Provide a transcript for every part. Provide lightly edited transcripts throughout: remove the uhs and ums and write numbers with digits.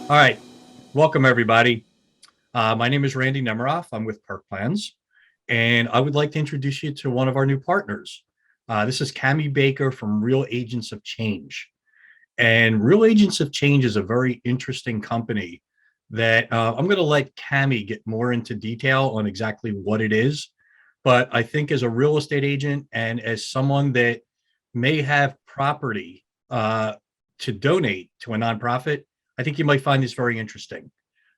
All right. Welcome, everybody. My name is Randy Nemiroff. I'm with Perk Plans, and I would like to introduce you to one of our new partners. This is Cami Baker from Real Agents of Change. And Real Agents of Change is a very interesting company that I'm going to let Cami get more into detail on exactly what it is. But I think as a real estate agent and as someone that may have property to donate to a nonprofit, I think you might find this very interesting.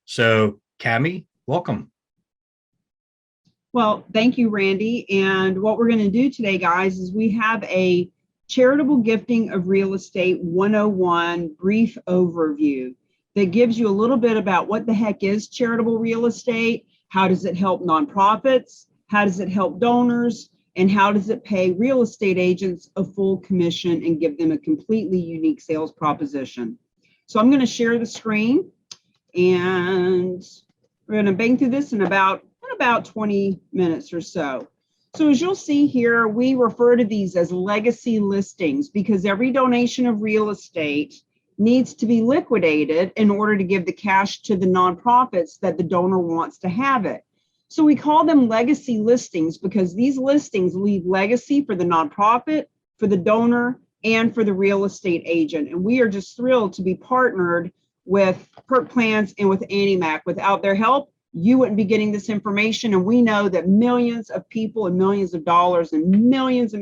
So, Cami, welcome. Well, thank you, Randy. And what we're going to do today, guys, is we have a charitable gifting of real estate 101 brief overview that gives you a little bit about what the heck is charitable real estate, how does it help nonprofits, how does it help donors, and how does it pay real estate agents a full commission and give them a completely unique sales proposition. So I'm going to share the screen, and we're going to bang through this in about 20 minutes or so. So as you'll see here, we refer to these as legacy listings because every donation of real estate needs to be liquidated in order to give the cash to the nonprofits that the donor wants to have it. So we call them legacy listings because these listings leave legacy for the nonprofit, for the donor, and for the real estate agent. And we are just thrilled to be partnered with Perk Plans and with AnnieMac. Without their help, you wouldn't be getting this information. And we know that millions of people and millions of dollars and millions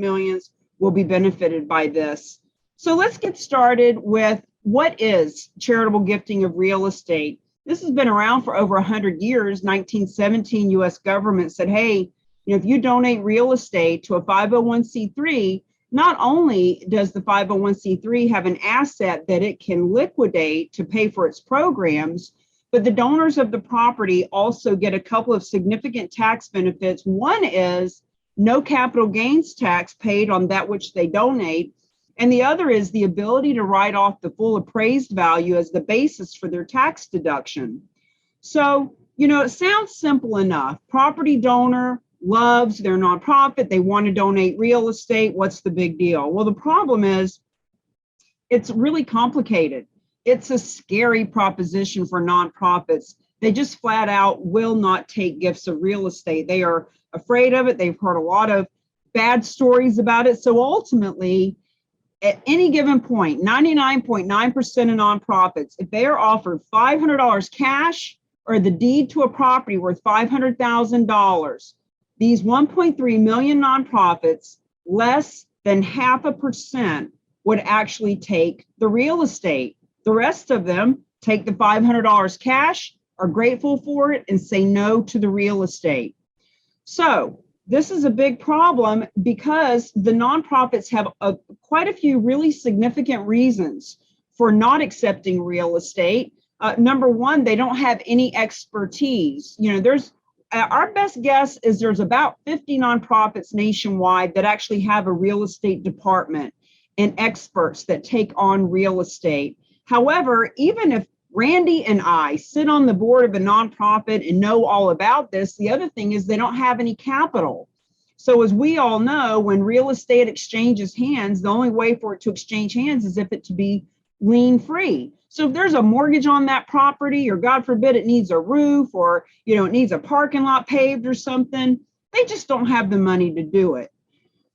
will be benefited by this. So let's get started with what is charitable gifting of real estate. This has been around for over 100 years. 1917, U.S. government said, hey, if you donate real estate to a 501c3, not only does the 501c3 have an asset that it can liquidate to pay for its programs, but the donors of the property also get a couple of significant tax benefits. One is no capital gains tax paid on that which they donate. And the other is the ability to write off the full appraised value as the basis for their tax deduction. So, it sounds simple enough. Property donor loves their nonprofit. They want to donate real estate. What's the big deal? Well, the problem is it's really complicated. It's a scary proposition for nonprofits. They just flat out will not take gifts of real estate. They are afraid of it. They've heard a lot of bad stories about it. So ultimately, at any given point, 99.9% of nonprofits, if they are offered $500 cash or the deed to a property worth $500,000, these 1.3 million nonprofits, less than 0.5% would actually take the real estate. The rest of them take the $500 cash, are grateful for it, and say no to the real estate. So this is a big problem because the nonprofits have quite a few really significant reasons for not accepting real estate. Number one, they don't have any expertise. Our best guess is there's about 50 nonprofits nationwide that actually have a real estate department and experts that take on real estate. However, even if Randy and I sit on the board of a nonprofit and know all about this, the other thing is they don't have any capital. So as we all know, when real estate exchanges hands, the only way for it to exchange hands is if it to be lien free. So if there's a mortgage on that property, or God forbid it needs a roof, or it needs a parking lot paved or something, they just don't have the money to do it.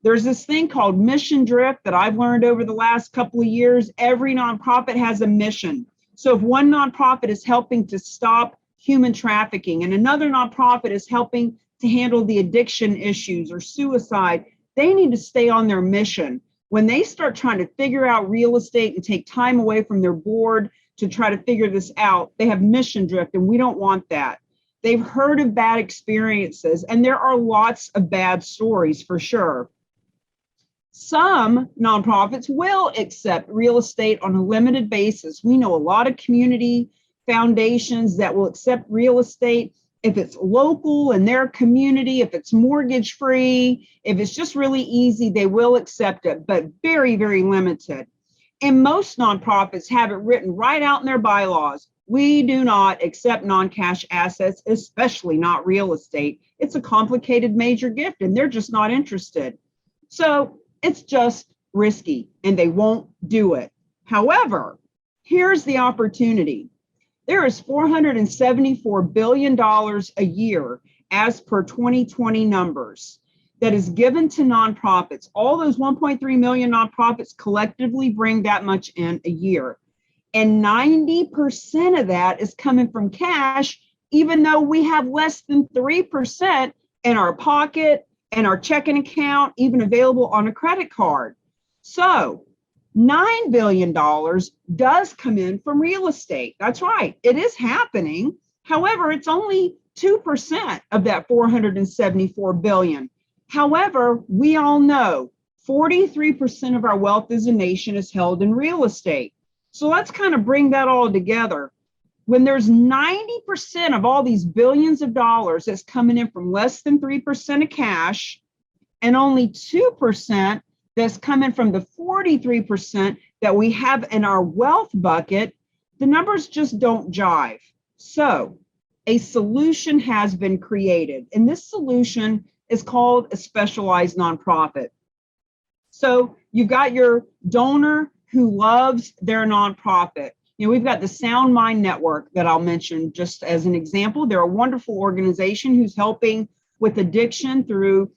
There's this thing called mission drift that I've learned over the last couple of years. Every nonprofit has a mission. So if one nonprofit is helping to stop human trafficking and another nonprofit is helping to handle the addiction issues or suicide, they need to stay on their mission. When they start trying to figure out real estate and take time away from their board to try to figure this out, they have mission drift, and we don't want that. They've heard of bad experiences, and there are lots of bad stories for sure. Some nonprofits will accept real estate on a limited basis. We know a lot of community foundations that will accept real estate if it's local in their community, if it's mortgage free, if it's just really easy, they will accept it, but very, very limited. And most nonprofits have it written right out in their bylaws. We do not accept non-cash assets, especially not real estate. It's a complicated major gift and they're just not interested. So it's just risky and they won't do it. However, here's the opportunity. There is $474 billion a year as per 2020 numbers that is given to nonprofits. All those 1.3 million nonprofits collectively bring that much in a year. And 90% of that is coming from cash, even though we have less than 3% in our pocket and our checking account, even available on a credit card. So $9 billion does come in from real estate. That's right, it is happening. However, it's only 2% of that 474 billion. However, we all know 43% of our wealth as a nation is held in real estate. So let's kind of bring that all together. When there's 90% of all these billions of dollars that's coming in from less than 3% of cash, and only 2% that's coming from the 43% that we have in our wealth bucket, the numbers just don't jive. So a solution has been created, and this solution is called a specialized nonprofit. So you've got your donor who loves their nonprofit. You know, we've got the Sound Mind Network that I'll mention just as an example. They're a wonderful organization who's helping with addiction through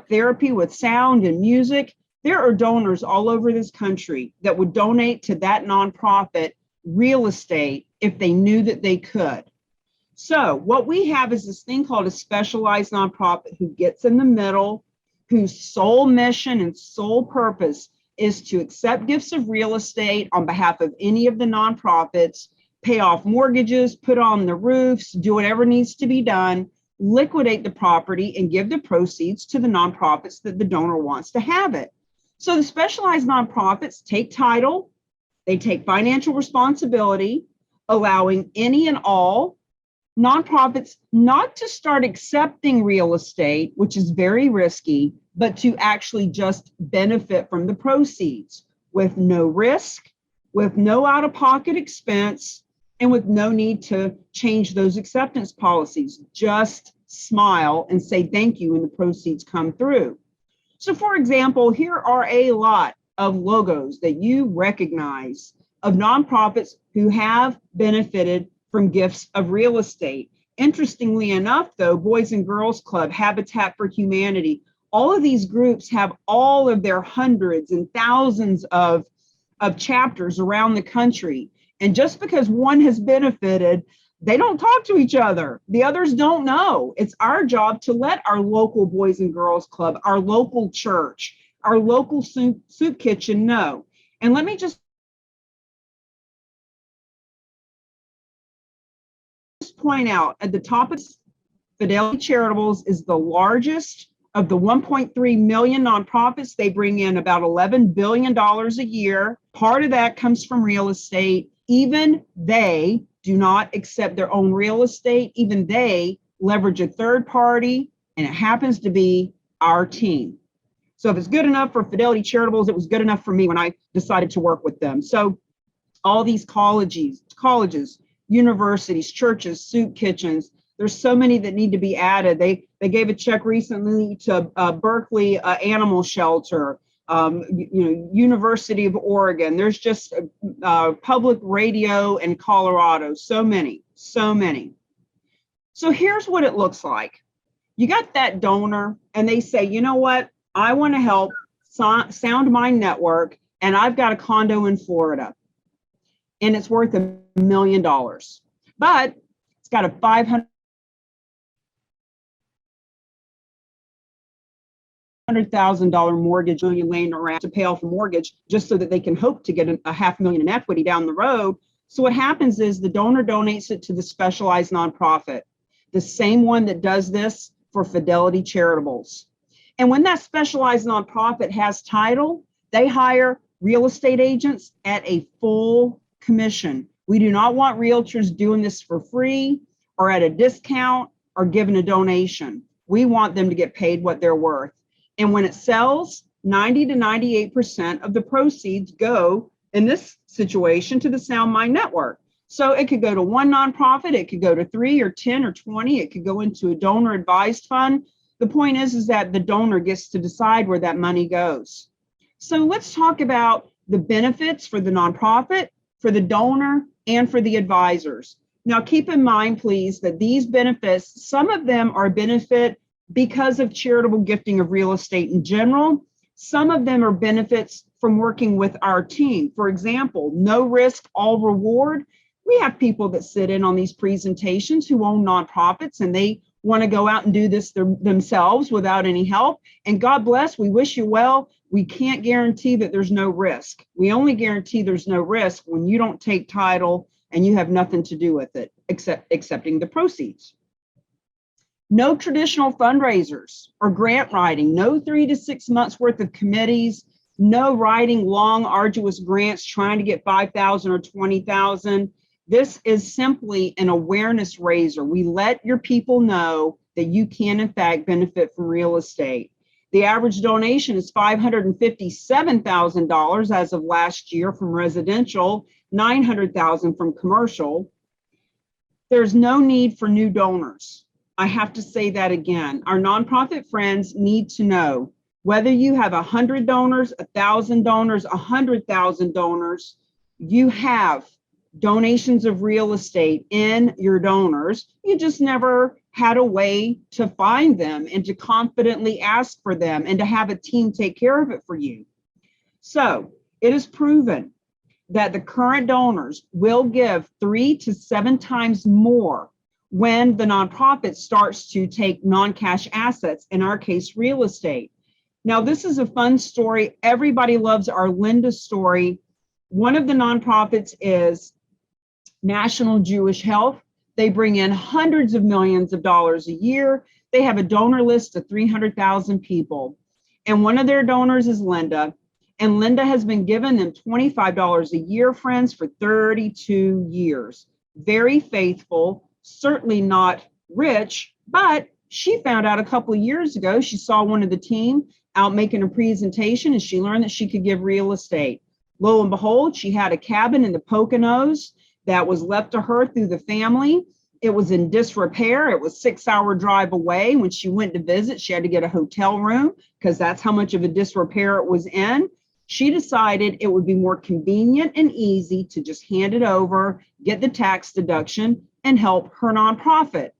therapy with sound and music. There are donors all over this country that would donate to that nonprofit real estate if they knew that they could. So what we have is this thing called a specialized nonprofit who gets in the middle, whose sole mission and sole purpose is to accept gifts of real estate on behalf of any of the nonprofits, pay off mortgages, put on the roofs, do whatever needs to be done, liquidate the property, and give the proceeds to the nonprofits that the donor wants to have it. So the specialized nonprofits take title, they take financial responsibility, allowing any and all nonprofits not to start accepting real estate, which is very risky, but to actually just benefit from the proceeds with no risk, with no out-of-pocket expense, and with no need to change those acceptance policies. Just smile and say thank you when the proceeds come through. So for example, here are a lot of logos that you recognize of nonprofits who have benefited from gifts of real estate. Interestingly enough, though, Boys and Girls Club, Habitat for Humanity, all of these groups have all of their hundreds and thousands of chapters around the country. And just because one has benefited, they don't talk to each other. The others don't know. It's our job to let our local Boys and Girls Club, our local church, our local soup kitchen know. And let me just point out at the top of Fidelity Charitables is the largest of the 1.3 million nonprofits. They bring in about $11 billion a year. Part of that comes from real estate. Even they do not accept their own real estate. Even they leverage a third party, and it happens to be our team. So if it's good enough for Fidelity Charitables, it was good enough for me when I decided to work with them. So all these colleges, universities, churches, soup kitchens, there's so many that need to be added. They gave a check recently to Berkeley Animal Shelter, University of Oregon. There's just public radio in Colorado. So many. So here's what it looks like. You got that donor, and they say, you know what? I want to help Sound Mind Network, and I've got a condo in Florida, and it's worth $1 million, but it's got a $500,000 mortgage laying around to pay off a mortgage just so that they can hope to get a $500,000 in equity down the road. So what happens is the donor donates it to the specialized nonprofit, the same one that does this for Fidelity Charitables. And when that specialized nonprofit has title, they hire real estate agents at a full commission. We do not want realtors doing this for free or at a discount or giving a donation. We want them to get paid what they're worth. And when it sells, 90 to 98% of the proceeds go, in this situation, to the Sound Mind Network. So it could go to one nonprofit, it could go to 3 or 10 or 20, it could go into a donor advised fund. The point is that the donor gets to decide where that money goes. So let's talk about the benefits for the nonprofit, for the donor, and for the advisors. Now, keep in mind, please, that these benefits, some of them are benefit because of charitable gifting of real estate in general. Some of them are benefits from working with our team. For example, no risk, all reward. We have people that sit in on these presentations who own nonprofits and they want to go out and do this themselves without any help. And God bless, we wish you well. We can't guarantee that there's no risk. We only guarantee there's no risk when you don't take title and you have nothing to do with it except accepting the proceeds. No traditional fundraisers or grant writing, no 3 to 6 months worth of committees, no writing long, arduous grants trying to get 5,000 or 20,000. This is simply an awareness raiser. We let your people know that you can, in fact, benefit from real estate. The average donation is $557,000 as of last year from residential, $900,000 from commercial. There's no need for new donors. I have to say that again. Our nonprofit friends need to know whether you have 100 donors, 1,000 donors, 100,000 donors, you have donations of real estate in your donors. You just never had a way to find them and to confidently ask for them and to have a team take care of it for you. So it is proven that the current donors will give 3 to 7 times more when the nonprofit starts to take non-cash assets, in our case, real estate. Now, this is a fun story. Everybody loves our Linda story. One of the nonprofits is National Jewish Health. They bring in hundreds of millions of dollars a year. They have a donor list of 300,000 people. And one of their donors is Linda. And Linda has been giving them $25 a year, friends, for 32 years. Very faithful, certainly not rich, but she found out a couple of years ago, she saw one of the team out making a presentation and she learned that she could give real estate. Lo and behold, she had a cabin in the Poconos that was left to her through the family. It was in disrepair. It was a 6-hour drive away. When she went to visit, she had to get a hotel room because that's how much of a disrepair it was in. She decided it would be more convenient and easy to just hand it over, get the tax deduction, and help her nonprofit.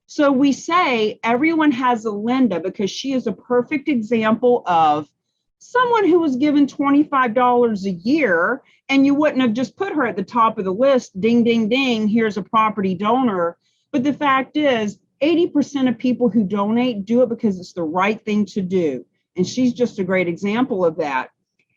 So we say everyone has a Linda because she is a perfect example of someone who was given $25 a year, and you wouldn't have just put her at the top of the list, ding, ding, ding, here's a property donor. But the fact is, 80% of people who donate do it because it's the right thing to do. And she's just a great example of that.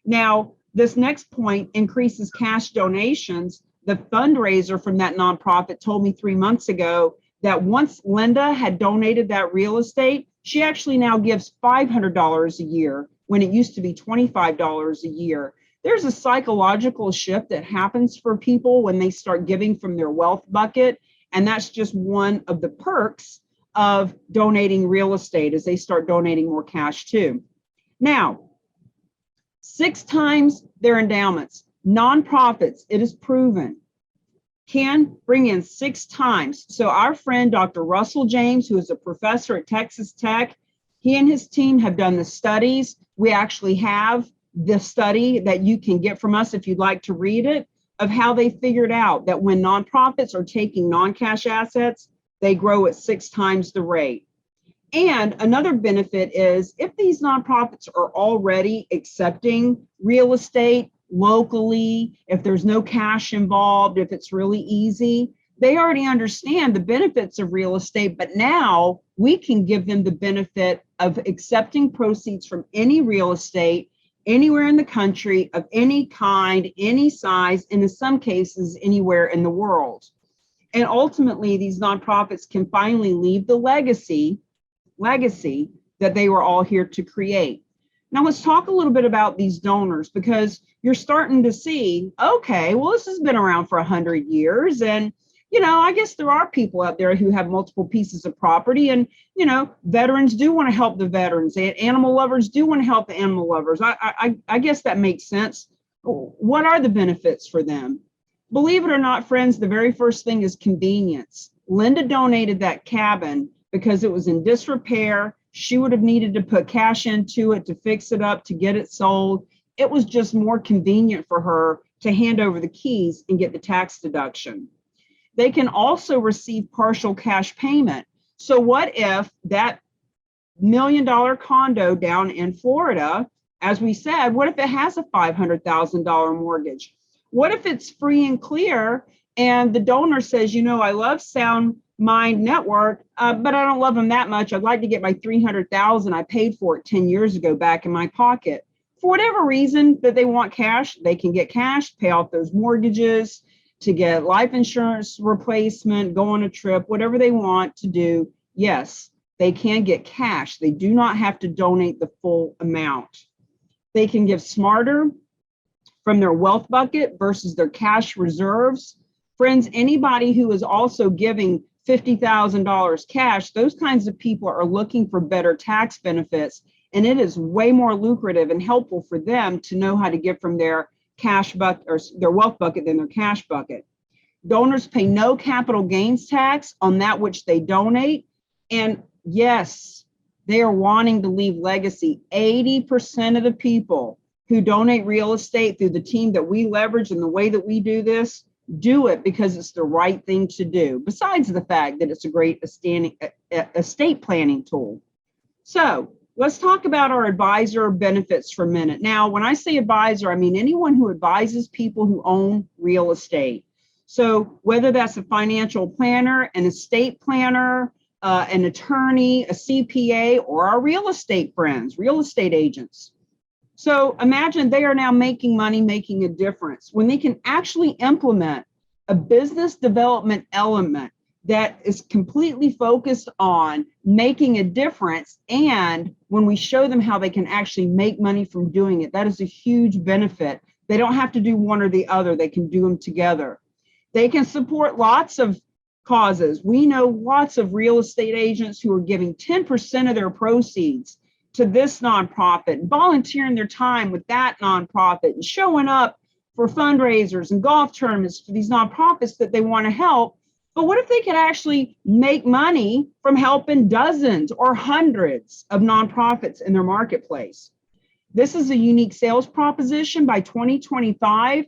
Now, this next point increases cash donations. The fundraiser from that nonprofit told me 3 months ago that once Linda had donated that real estate, she actually now gives $500 a year when it used to be $25 a year. There's a psychological shift that happens for people when they start giving from their wealth bucket. And that's just one of the perks of donating real estate as they start donating more cash too. Now, 6 times their endowments. Nonprofits, it is proven, can bring in 6 times. So our friend, Dr. Russell James, who is a professor at Texas Tech, he and his team have done the studies. We actually have the study that you can get from us if you'd like to read it, of how they figured out that when nonprofits are taking non-cash assets, they grow at 6 times the rate. And another benefit is if these nonprofits are already accepting real estate locally, if there's no cash involved, if it's really easy, they already understand the benefits of real estate, but now we can give them the benefit of accepting proceeds from any real estate anywhere in the country of any kind, any size, and in some cases, anywhere in the world. And ultimately, these nonprofits can finally leave the legacy that they were all here to create. Now let's talk a little bit about these donors, because you're starting to see, okay, well, this has been around for 100 years. And, I guess there are people out there who have multiple pieces of property, and, veterans do want to help the veterans, and animal lovers do want to help the animal lovers. I guess that makes sense. What are the benefits for them? Believe it or not, friends, the very first thing is convenience. Linda donated that cabin because it was in disrepair. She would have needed to put cash into it to fix it up, to get it sold. It was just more convenient for her to hand over the keys and get the tax deduction. They can also receive partial cash payment. So what if that $1 million condo down in Florida, as we said, what if it has a $500,000 mortgage? What if it's free and clear and the donor says, I love Sound Mind Network, but I don't love them that much. I'd like to get my $300,000 I paid for it 10 years ago back in my pocket. For whatever reason that they want cash, they can get cash, pay off those mortgages, to get life insurance replacement, go on a trip, whatever they want to do. Yes, they can get cash. They do not have to donate the full amount. They can give smarter from their wealth bucket versus their cash reserves. Friends, anybody who is also giving $50,000 cash, those kinds of people are looking for better tax benefits, and it is way more lucrative and helpful for them to know how to give from their cash bucket or their wealth bucket than their cash bucket. Donors pay no capital gains tax on that which they donate. And yes, they are wanting to leave legacy. 80% of the people who donate real estate through the team that we leverage and the way that we do this, do it because it's the right thing to do, besides the fact that it's a great estate planning tool. So let's talk about our advisor benefits for a minute. Now, when I say advisor, I mean anyone who advises people who own real estate. So whether that's a financial planner, an estate planner, an attorney, a CPA, or our real estate friends, real estate agents. So imagine they are now making money, making a difference when they can actually implement a business development element that is completely focused on making a difference. And when we show them how they can actually make money from doing it, that is a huge benefit. They don't have to do one or the other. They can do them together. They can support lots of causes. We know lots of real estate agents who are giving 10% of their proceeds to this nonprofit, and volunteering their time with that nonprofit, and showing up for fundraisers and golf tournaments for these nonprofits that they want to help. But what if they could actually make money from helping dozens or hundreds of nonprofits in their marketplace? This is a unique sales proposition. By 2025,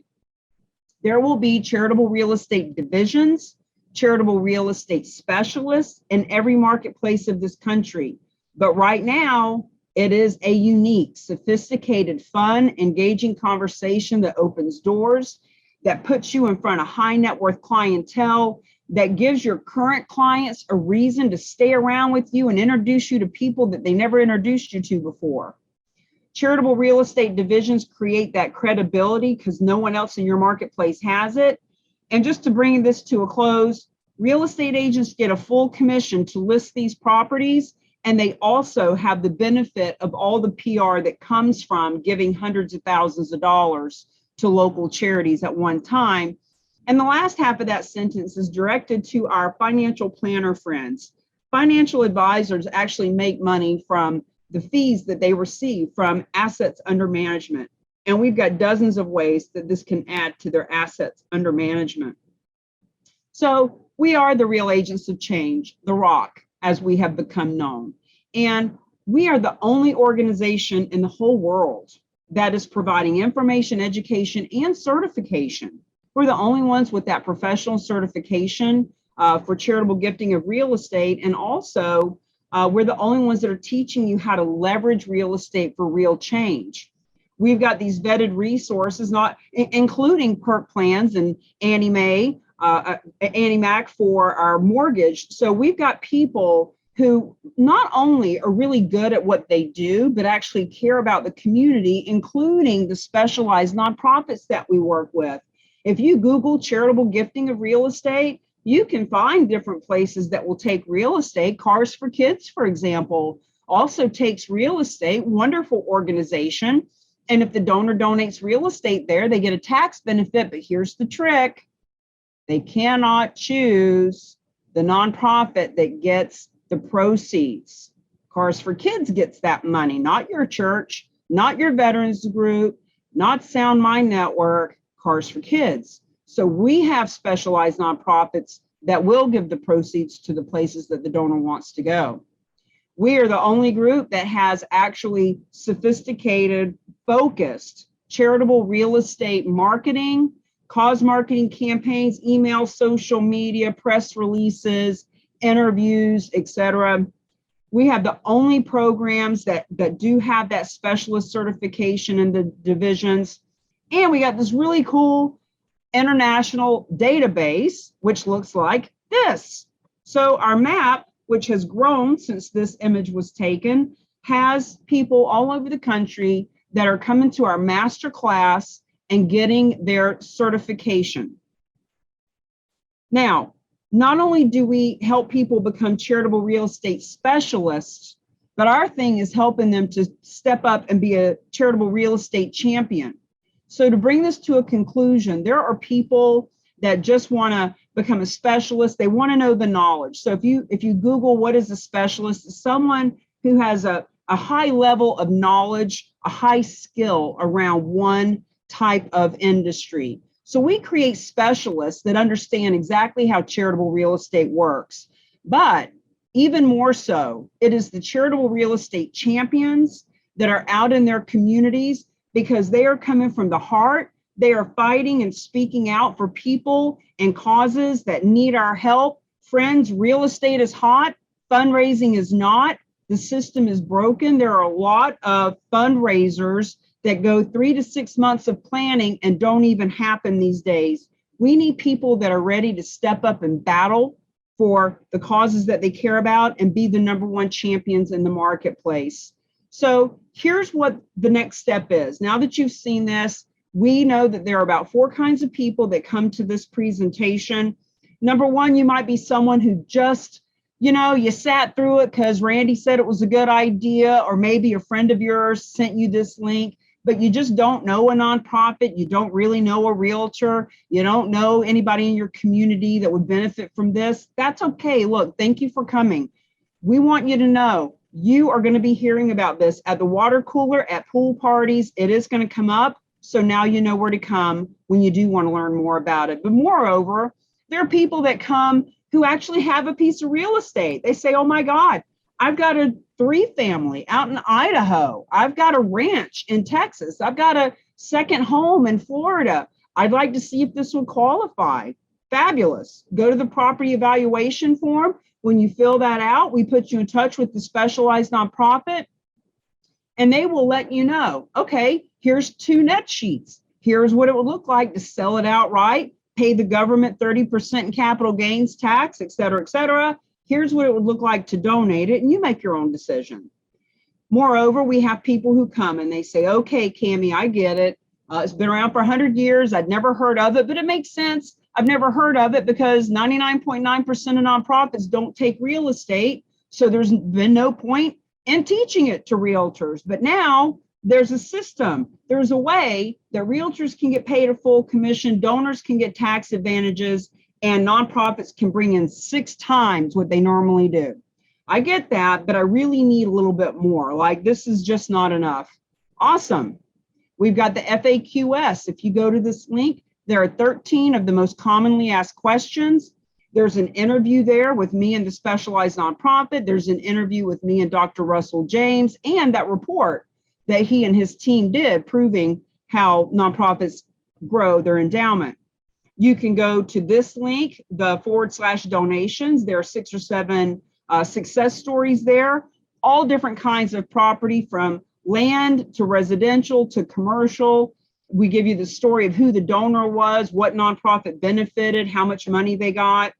there will be charitable real estate divisions, charitable real estate specialists in every marketplace of this country. But right now, it is a unique, sophisticated, fun, engaging conversation that opens doors, that puts you in front of high net worth clientele, that gives your current clients a reason to stay around with you and introduce you to people that they never introduced you to before. Charitable real estate divisions create that credibility because no one else in your marketplace has it. And just to bring this to a close, real estate agents get a full commission to list these properties. And they also have the benefit of all the PR that comes from giving hundreds of thousands of dollars to local charities at one time. And the last half of that sentence is directed to our financial planner friends. Financial advisors actually make money from the fees that they receive from assets under management. And we've got dozens of ways that this can add to their assets under management. So we are the real agents of change, the RAOC, as we have become known. And we are the only organization in the whole world that is providing information, education, and certification. We're the only ones with that professional certification for charitable gifting of real estate. And also, we're the only ones that are teaching you how to leverage real estate for real change. We've got these vetted resources, not including Perk plans and Annie Mac for our mortgage. So we've got people who not only are really good at what they do, but actually care about the community, including the specialized nonprofits that we work with. If you Google charitable gifting of real estate, you can find different places that will take real estate. Cars for Kids, for example, also takes real estate, wonderful organization. And if the donor donates real estate there, they get a tax benefit. But here's the trick. They cannot choose the nonprofit that gets the proceeds. Cars for Kids gets that money, not your church, not your veterans group, not Sound Mind Network, Cars for Kids. So we have specialized nonprofits that will give the proceeds to the places that the donor wants to go. We are the only group that has actually sophisticated, focused charitable real estate marketing, cause marketing campaigns, email, social media, press releases, interviews, etc. We have the only programs that do have that specialist certification in the divisions. And we got this really cool international database, which looks like this. So our map, which has grown since this image was taken, has people all over the country that are coming to our master class and getting their certification. Now, not only do we help people become charitable real estate specialists, but our thing is helping them to step up and be a charitable real estate champion. So to bring this to a conclusion, there are people that just want to become a specialist. They want to know the knowledge. So if you Google what is a specialist, it's someone who has a high level of knowledge, a high skill around one type of industry. So we create specialists that understand exactly how charitable real estate works. But even more so, it is the charitable real estate champions that are out in their communities because they are coming from the heart. They are fighting and speaking out for people and causes that need our help. Friends, real estate is hot, fundraising is not. The system is broken. There are a lot of fundraisers that go 3 to 6 months of planning and don't even happen these days. We need people that are ready to step up and battle for the causes that they care about and be the #1 champions in the marketplace. So here's what the next step is. Now that you've seen this, we know that there are about 4 kinds of people that come to this presentation. #1, you might be someone who just, you sat through it because Randy said it was a good idea, or maybe a friend of yours sent you this link, but you just don't know a nonprofit. You don't really know a realtor. You don't know anybody in your community that would benefit from this. That's okay. Look, thank you for coming. We want you to know you are going to be hearing about this at the water cooler, at pool parties. It is going to come up. So now you know where to come when you do want to learn more about it. But moreover, there are people that come who actually have a piece of real estate. They say, oh my God, I've got a 3-family out in Idaho. I've got a ranch in Texas. I've got a second home in Florida. I'd like to see if this would qualify. Fabulous. Go to the property evaluation form. When you fill that out, we put you in touch with the specialized nonprofit, and they will let you know, okay, here's 2 net sheets. Here's what it would look like to sell it outright, pay the government 30% in capital gains tax, et cetera, et cetera. Here's what it would look like to donate it, and you make your own decision. Moreover, we have people who come and they say, okay, Cammie, I get it. It's been around for 100 years. I'd never heard of it, but it makes sense. I've never heard of it because 99.9% of nonprofits don't take real estate. So there's been no point in teaching it to realtors. But now there's a system. There's a way that realtors can get paid a full commission, donors can get tax advantages, and nonprofits can bring in 6 times what they normally do. I get that, but I really need a little bit more. Like, this is just not enough. Awesome. We've got the FAQs. If you go to this link, there are 13 of the most commonly asked questions. There's an interview there with me and the specialized nonprofit. There's an interview with me and Dr. Russell James, and that report that he and his team did proving how nonprofits grow their endowment. You can go to this link, the /donations. There are 6 or 7 success stories there, all different kinds of property, from land to residential to commercial. We give you the story of who the donor was, what nonprofit benefited, how much money they got.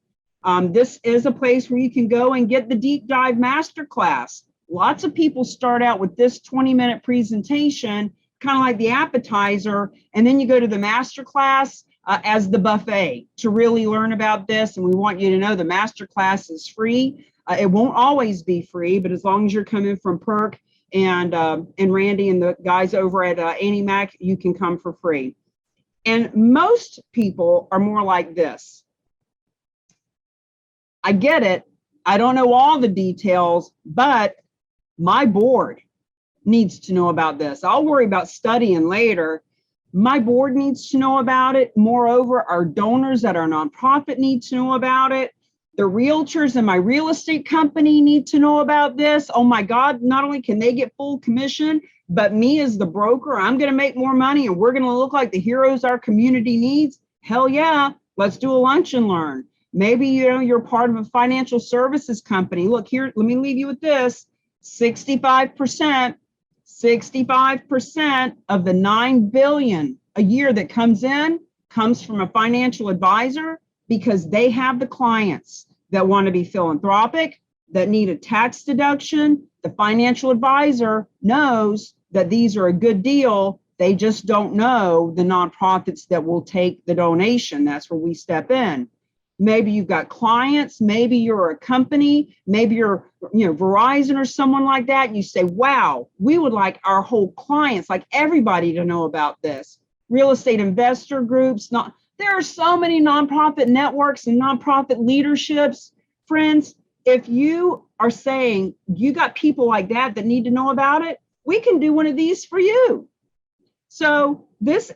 This is a place where you can go and get the deep dive masterclass. Lots of people start out with this 20-minute presentation, kind of like the appetizer, and then you go to the masterclass as the buffet to really learn about this. And we want you to know the masterclass is free. It won't always be free, but as long as you're coming from Perk and Randy and the guys over at Annie Mac, you can come for free. And most people are more like this. I get it. I don't know all the details, but my board needs to know about this. I'll worry about studying later. My board needs to know about it. Moreover, our donors at our nonprofit need to know about it. The realtors in my real estate company need to know about this. Oh my God, not only can they get full commission, but me as the broker, I'm going to make more money and we're going to look like the heroes our community needs. Hell yeah, let's do a lunch and learn. Maybe you're part of a financial services company. Look here, let me leave you with this. 65% of the 9 billion a year that comes in comes from a financial advisor, because they have the clients that want to be philanthropic, that need a tax deduction. The financial advisor knows that these are a good deal. They just don't know the nonprofits that will take the donation. That's where we step in. Maybe you've got clients, maybe you're a company, maybe you're, Verizon or someone like that. You say, wow, we would like our whole clients, like everybody, to know about this. Real estate investor groups, there are so many nonprofit networks and nonprofit leaderships. Friends, if you are saying you got people like that need to know about it, we can do one of these for you. So this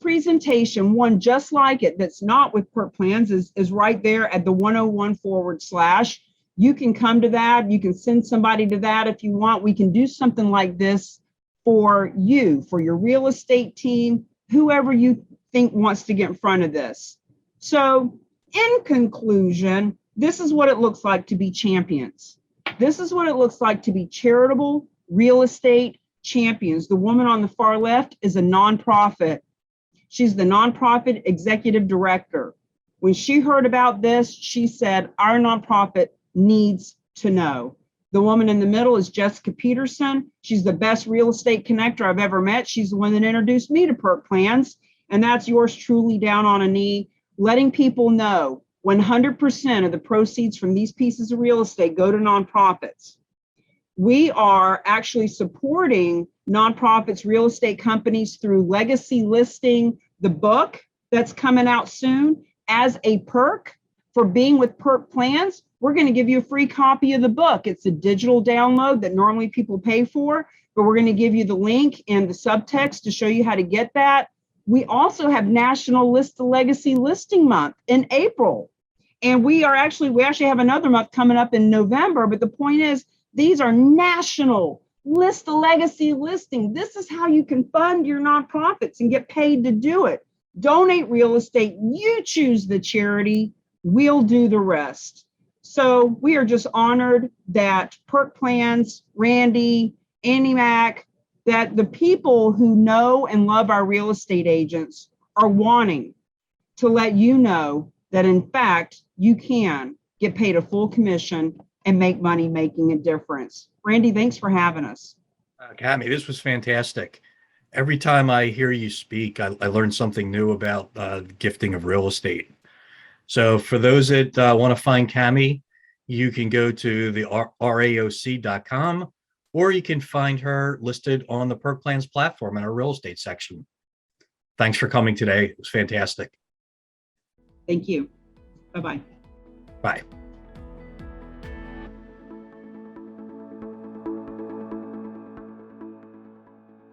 presentation, one just like it, that's not with Perk Plans, is right there at the 101 /. You can come to that. You can send somebody to that if you want. We can do something like this for you, for your real estate team, whoever you think wants to get in front of this. So in conclusion, this is what it looks like to be champions. This is what it looks like to be charitable real estate champions. The woman on the far left is a nonprofit. She's the nonprofit executive director. When she heard about this, she said, our nonprofit needs to know. The woman in the middle is Jessica Peterson. She's the best real estate connector I've ever met. She's the one that introduced me to Perk Plans. And that's yours truly, down on a knee, letting people know 100% of the proceeds from these pieces of real estate go to nonprofits. We are actually supporting nonprofits, real estate companies through Legacy Listing, the book that's coming out soon. As a perk for being with Perk Plans, we're going to give you a free copy of the book. It's a digital download that normally people pay for, but we're going to give you the link and the subtext to show you how to get that. We also have National List the Legacy Listing Month in April. And we actually have another month coming up in November, but the point is, these are national List the Legacy listing. This is how you can fund your nonprofits and get paid to do it. Donate real estate. You choose the charity. We'll do the rest. So we are just honored that Perk Plans, Randy, Andy Mack, that the people who know and love our real estate agents are wanting to let you know that, in fact, you can get paid a full commission and make money making a difference. Randy, thanks for having us. Cami, this was fantastic. Every time I hear you speak, I learn something new about the gifting of real estate. So for those that want to find Cami, you can go to the RAOC.com, or you can find her listed on the Perk Plans platform in our real estate section. Thanks for coming today. It was fantastic. Thank you. Bye-bye. Bye.